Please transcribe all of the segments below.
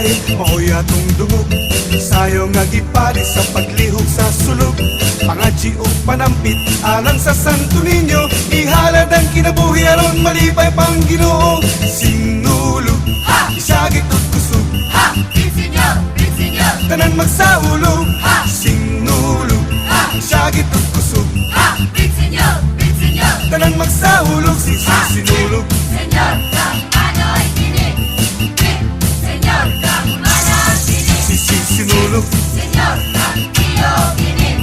balay, maoy atong dungog. Sayo nga gipadi sa paglihok sa sulog. Pangadji o panampit alang sa Santo Niño, ihalad ang kinabuhi aron malipay pang Ginoo. Sinulog, isagit o kusog, Pinsinyo, tanan magsaulog. Sinulog, isagit o kusog, pinsinyo, tanan magsaulog. Sinulog, Senyor, kang ano'y tinig. Senyor, kang manang tinig. sinulog. Senyor, kang iyong tinig.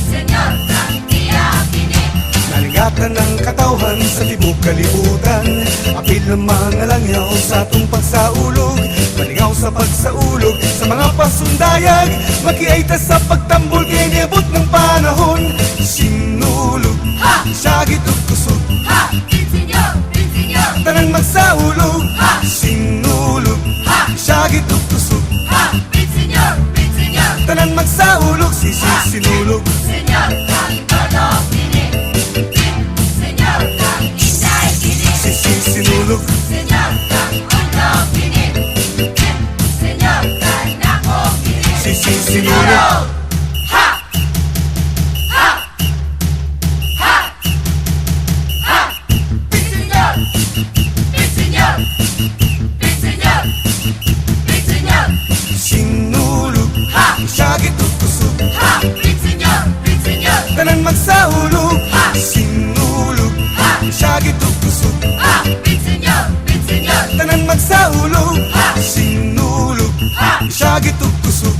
Senyor, kang iyong tinig. Naligatan ng katawhan sa tibok kalibutan. Apil ng mga langyaw sa atong pagsaulog. Malingaw sa pagsaulog sa mga pasundayag. Makiaita sa pagtambol kay niabot ng panahon. Sinulog, sagit o kusog, Pinsinyo, tanan magsaulog. Sinulog, sagit o kusog, pinsinyo, tanan magsaulog. Sinulog, Senyor, kang tolong tinig. Senyor, kang inday tinig. sinulog. Senyor, kang undong tinig. Senyor, kang nakong tinig. Sinulog. Ha! Ha! Ha! Ha! Pinsinyo! Pinsinyo! Pinsinyo! Pinsinyo! Sinulog, sagit o kusog, Pinsinyo! Pinsinyo! tanan magsaulog. Sinulog, sagit o kusog, Pinsinyo! Pinsinyo! tanan magsaulog. Sinulog, sagit o kusog,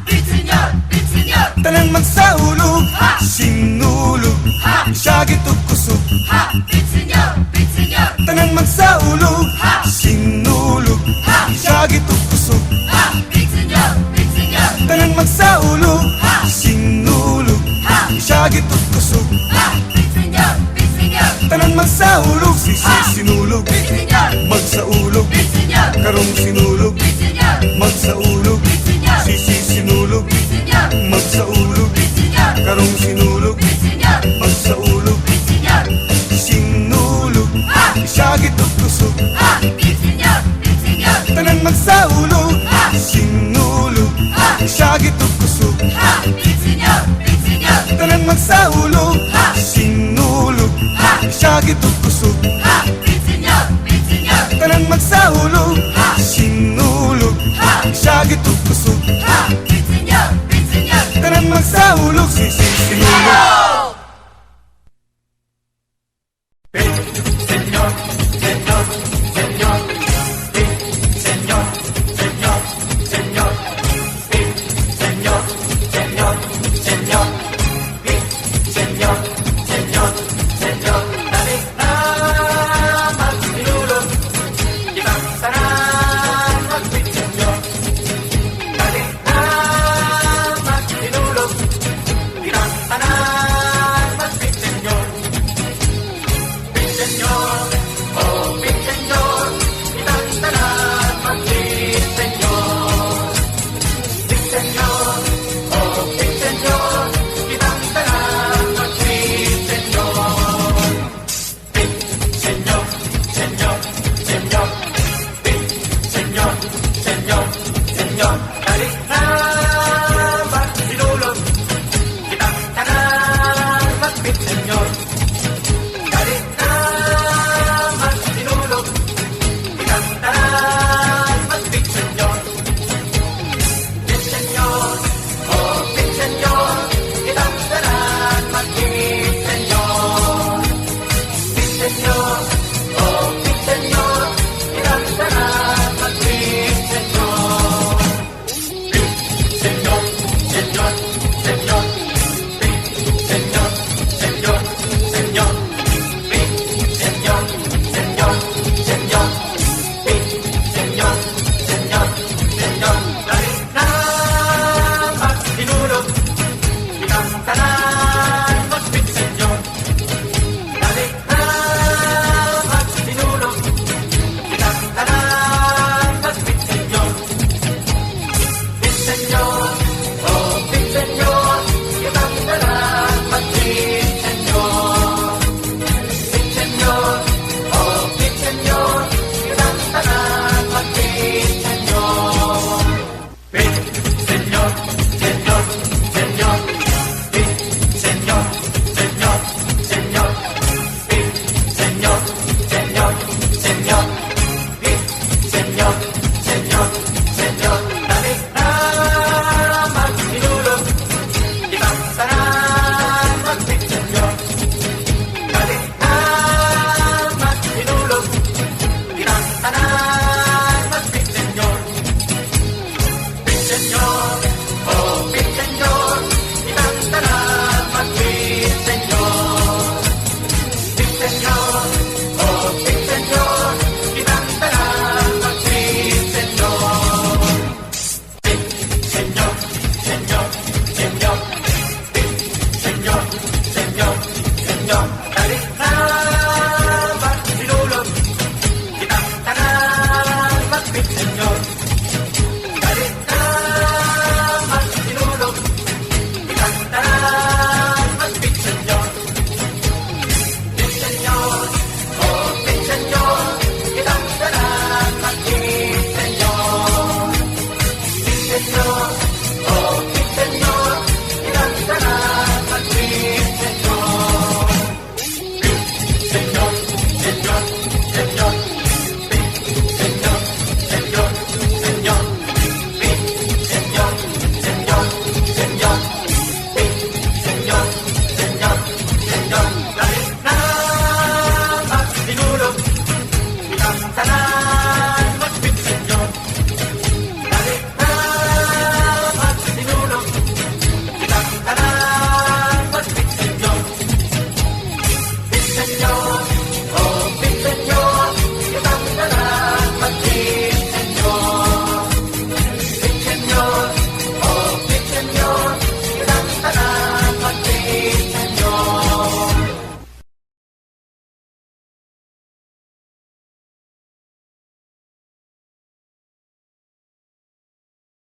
Pinsinyo! Pinsinyo! tanan magsaulog. Sinulog, sagit o kusog, Pinsinyo! Pinsinyo! tanan magsaulog. Sinulog, sagit o kusog, Pinsinyo! Pinsinyo! tanan magsaulog. Sinulog, sagit o kusog, Pinsinyo! Pinsinyo! tanan magsaulog. Sinulog, Pinsinyo! magsaulog. Pinsinyo! Karong sinulog, Pinsinyo! magsaulog. Pinsinyo! Sinulog, Pinsinyo! magsaulog. Pinsinyo! Karong sinulog, Pinsinyo! magsaulog. Pinsinyo! Sinulog, sagit o kusog, Pinsinyo! Pinsinyo! tanan magsaulog. Sinulog, sagit o kusog, Pinsinyo! Pinsinyo! tanan magsaulog. Sinulog, sagit o kusog, Pinsinyo! Pinsinyo! tanan magsaulog. Sinulog, sagit o kusog, Pinsinyo! Pinsinyo! tanan magsaulog.